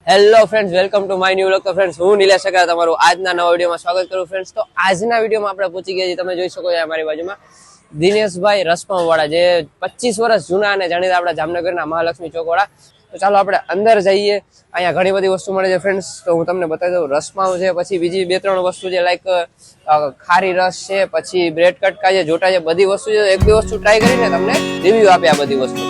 Hello friends, welcome to my new vlog. તો friends, હું નિલેશ સગા તમારું આજના નવા વિડીયોમાં સ્વાગત કરું. ફ્રેન્ડ્સ, તો આજના વિડીયોમાં આપણે પહોંચી ગયા છીએ, તમે જોઈ શકો છો અમારી બાજુમાં દિનેશભાઈ રસપાઉં વાળા, જે 25 વર્ષ જૂના અને જાણીતા આપણા જામનગરના મહાલક્ષ્મી ચોક વાળા. તો ચાલો આપણે અંદર જઈએ. અહીંયા ઘણી બધી વસ્તુ મળે છે ફ્રેન્ડ્સ, તો હું તમને બતાવી દઉં. રસપાઉં છે, પછી બીજી 2-3 વસ્તુ છે, લાઈક ખારી રસ છે, પછી બ્રેડ કટકા છે, જોટા છે, બધી વસ્તુ છે. એક બે વસ્તુ ટ્રાય કરીને તમને રિવ્યુ આપે આ બધી વસ્તુ.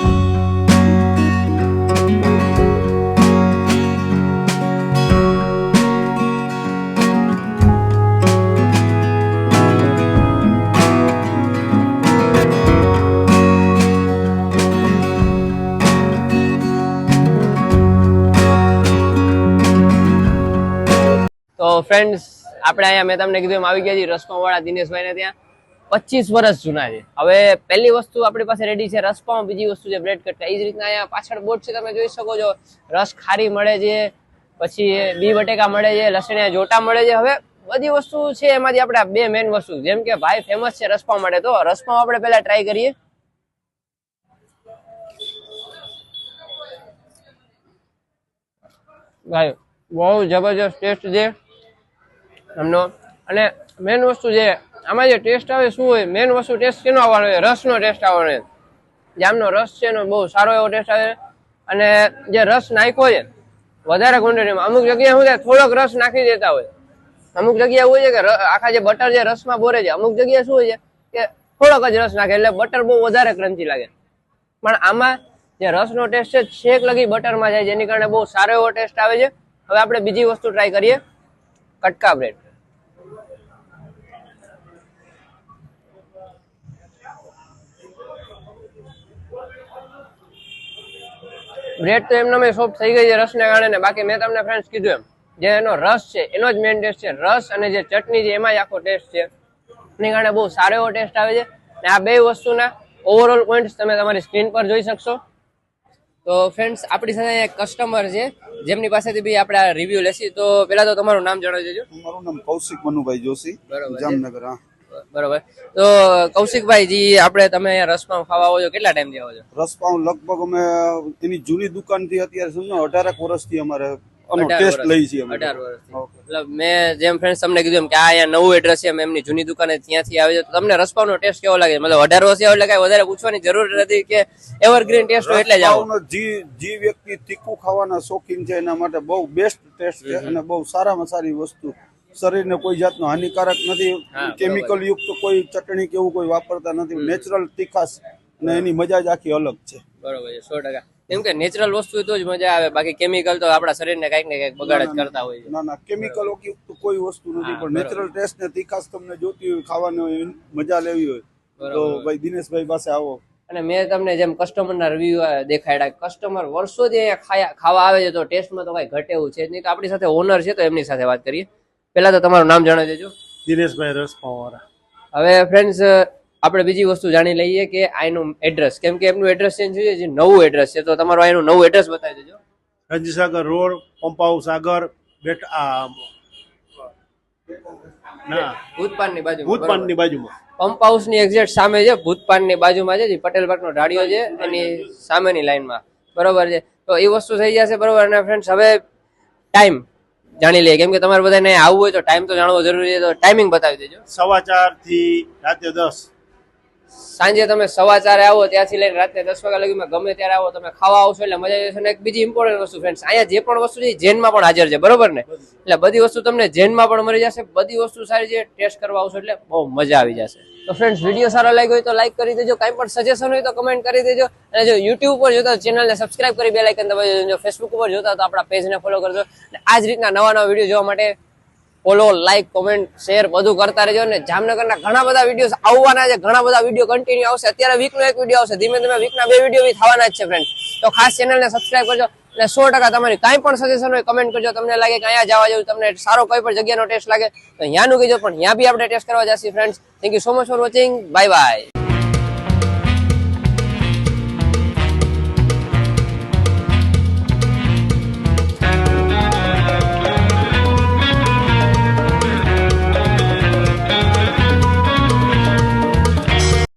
તો ફ્રેન્ડ્સ, આપણે અહીંયા મેં તમને કીધું એમ આવી ગયા છીએ રસપાઉં વાળા દિનેશભાઈને ત્યાં. 25 વર્ષ જૂના છે. હવે પહેલી વસ્તુ આપણી પાસે રેડી છે રસપાઉં, બીજી વસ્તુ છે બ્રેડ કટકા. એ જ રીતના અહીંયા પાછળ બોર્ડ છે, તમે જોઈ શકો છો. રસ ખારી મળે છે, પછી બી બટેકા મળે છે, લસણિયા જોટા મળે છે. હવે બધી વસ્તુ છે, એમાંથી આપણે બે મેઇન વસ્તુ, જેમ કે ભાઈ ફેમસ છે રસપાઉં માટે, તો રસપાઉં આપણે પહેલા ટ્રાય કરીએ. ભાઈ બહુ જબરજસ્ત ટેસ્ટ છે એમનો. અને મેન વસ્તુ છે આમાં જે ટેસ્ટ આવે, શું હોય મેન વસ્તુ, ટેસ્ટ કેનો આવવાનો હોય? રસનો ટેસ્ટ આવવાનો હોય. જે આમનો રસ છે એનો બહુ સારો એવો ટેસ્ટ આવે. અને જે રસ નાખ્યો છે વધારે ક્વોન્ટિટીમાં, અમુક જગ્યાએ શું થાય થોડોક રસ નાખી દેતા હોય, અમુક જગ્યાએ એવું છે કે આખા જે બટર જે રસમાં બોરે છે, અમુક જગ્યાએ શું હોય છે કે થોડોક જ રસ નાખે એટલે બટર બહુ વધારે ક્રન્ચી લાગે. પણ આમાં જે રસનો ટેસ્ટ છે છેક લગી બટરમાં જાય, જેની કારણે બહુ સારો એવો ટેસ્ટ આવે છે. હવે આપણે બીજી વસ્તુ ટ્રાય કરીએ, કટકા બ્રેડ. બ્રેડ તો એમને મેં સોફ્ટ થઈ ગઈ છે રસને કારણે. બાકી મેં તમને ફ્રેન્ડ્સ કીધું એમ, જે એનો રસ છે એનો જ મેઇન ટેસ્ટ છે. રસ અને જે ચટણી છે એમાં જ આખો ટેસ્ટ છે, એની કારણે બહુ સારો એવો ટેસ્ટ આવે છે. અને આ બે વસ્તુના ઓવરઓલ પોઈન્ટ્સ તમે તમારી સ્ક્રીન પર જોઈ શકશો. તો ફ્રેન્ડ્સ, આપણી સાથે એક કસ્ટમર છે જેમની પાસેથી બી આપણે આ રિવ્યુ લેશી. તો પહેલા તો તમારું નામ જણાવી દેજો. મારું નામ કૌશિક મનુભાઈ જોશી, જામનગર. બરોબર. તો કૌશિકભાઈ જી, આપણે તમે અહીંયા રસપાઉં ખાવા આવો છો, કેટલા ટાઈમથી આવો છો? રસપાઉં લગભગ અમે એની જૂની દુકાનથી અત્યારે સમજો 18 વર્ષથી અમારે ટેસ્ટ લઈ છીએ. 18 વર્ષથી. એટલે મેં જેમ ફ્રેન્ડ્સ તમને કીધું એમ કે આ અહીંયા નવું એડ્રેસ છે, એમની જૂની દુકાને ત્યાંથી આવે છે. તો તમને રસપાઉંનો ટેસ્ટ કેવો લાગે? મતલબ 18 વર્ષથી આવે એટલે કાંઈ વધારે પૂછવાની જરૂર નથી કે એવરગ્રીન ટેસ્ટ હોય એટલે જ આવો. જે વ્યક્તિ તીખું ખાવાના શોખીન છે એના માટે બહુ બેસ્ટ ટેસ્ટ છે અને બહુ સારામાં સારી વસ્તુ. શરીરને કોઈ જાતનો હાનિકારક નથી, કેમિકલ યુક્ત કોઈ ચટણી કે એવું કોઈ વાપરતા નથી. નેચરલ તીખાશ અને એની મજા જ આખી અલગ છે. બરોબર છે, 100%. કેમ કે નેચરલ વસ્તુ તો જ મજા આવે, બાકી કેમિકલ તો આપણા શરીરને કંઈક ને કંઈક બગાડ જ કરતા હોય છે. ના, કેમિકલ યુક્ત કોઈ વસ્તુ નથી, પણ નેચરલ ટેસ્ટ ને તીખાશ તમને જોતી હોય, ખાવાની મજા લેવી હોય તો ભાઈ દિનેશભાઈ પાસે આવો. અને મેં તમને જેમ કસ્ટમરના રિવ્યુ દેખાડ્યા, કસ્ટમર વર્ષોથી અહીંયા ખાવા આવે છે, તો ટેસ્ટમાં તો કઈ ઘટે એવું છે જ નહીં. તો આપણી સાથે ઓનર છે, તો એમની સાથે વાત કરીએ. પહેલા તો તમારું નામ જણાવી દેજો. દિનેશભાઈ રસપાઉં વાળા. હવે ફ્રેન્ડ્સ, આપણે બીજી વસ્તુ જાણી લઈએ કે આનું એડ્રેસ, કેમ કે એમનું એડ્રેસ ચેન્જ થયું છે, જે નવું એડ્રેસ છે. તો તમારું આનું નવું એડ્રેસ બતાવી દેજો. રણજીસાગર રોડ, પંપાઉ સાગર, ભૂતપાનની બાજુ, ભૂતપાનની બાજુમાં. પંપ હાઉસની એક્ઝેક્ટ સામે છે, ભૂતપાનની બાજુમાં છે, પટેલ પાર્કનો ઢાળિયો છે, એની સામેની લાઈનમાં. બરોબર છે. તો એ વસ્તુ થઈ જશે. બરોબર. અને ફ્રેન્ડ્સ, હવે ટાઈમ જાણી લઈએ, કેમ કે તમારે બધાને આવવું હોય તો ટાઈમ તો જાણવો જરૂરી છે. તો ટાઈમિંગ બતાવી દેજો. 4:15 થી રાતે 10. સાંજે તમે 4:15 આવો, ત્યાંથી લઈને રાતે 10 વાગ્યા લગીમાં ગમે ત્યારે આવો, તમે ખાવા આવશો એટલે મજા આવશે. અને એક બીજી ઇમ્પોર્ટન્ટ વસ્તુ ફ્રેન્ડ્સ, અહીંયા જે પણ વસ્તુ છે જૈનમાં પણ હાજર છે, બરોબર ને? એટલે બધી વસ્તુ તમને જૈનમાં પણ મળી જશે. બધી વસ્તુ સારી છે, ટેસ્ટ કરવા આવશો એટલે બહુ મજા આવી જશે. તો ફ્રેન્ડ્સ, વિડીયો સારો લાગ્યો હોય તો લાઈક કરી દેજો, કાંઈ પણ સજેશન હોય તો કમેન્ટ કરી દેજો. અને જો યુટ્યુબ પર જોતા ચેનલને સબસ્ક્રાઇબ કરી બેલ આઇકન દબાવી દેજો. ફેસબુક ઉપર જોતા તો આપણા પેજને ફોલો કરજો. અને આ જ રીતના નવા વિડીયો જોવા માટે ફોલો, લાઈક, કોમેન્ટ, શેર બધું કરતા રહેજો. અને જામનગરના ઘણા બધા વિડીયો આવવાના છે, ઘણા બધા વિડીયો કન્ટિન્યુ આવશે. અત્યારે વીકનો એક વિડીયો આવશે, ધીમે ધીમે વીકના 2 વિડીયો બી થવાના જ છે ફ્રેન્ડ. તો ખાસ ચેનલને સબસ્ક્રાઇબ કરજો. અને 100% તમારી કાંઈ પણ સજેશન હોય કમેન્ટ કરજો. તમને લાગે કે અહીંયા જવા જેવું, તમને સારો કોઈ પણ જગ્યાનો ટેસ્ટ લાગે તો ત્યાંનું કહેજો, પણ ત્યાં બી આપણે ટેસ્ટ કરવા જશે friends. Thank you so much for watching. Bye bye.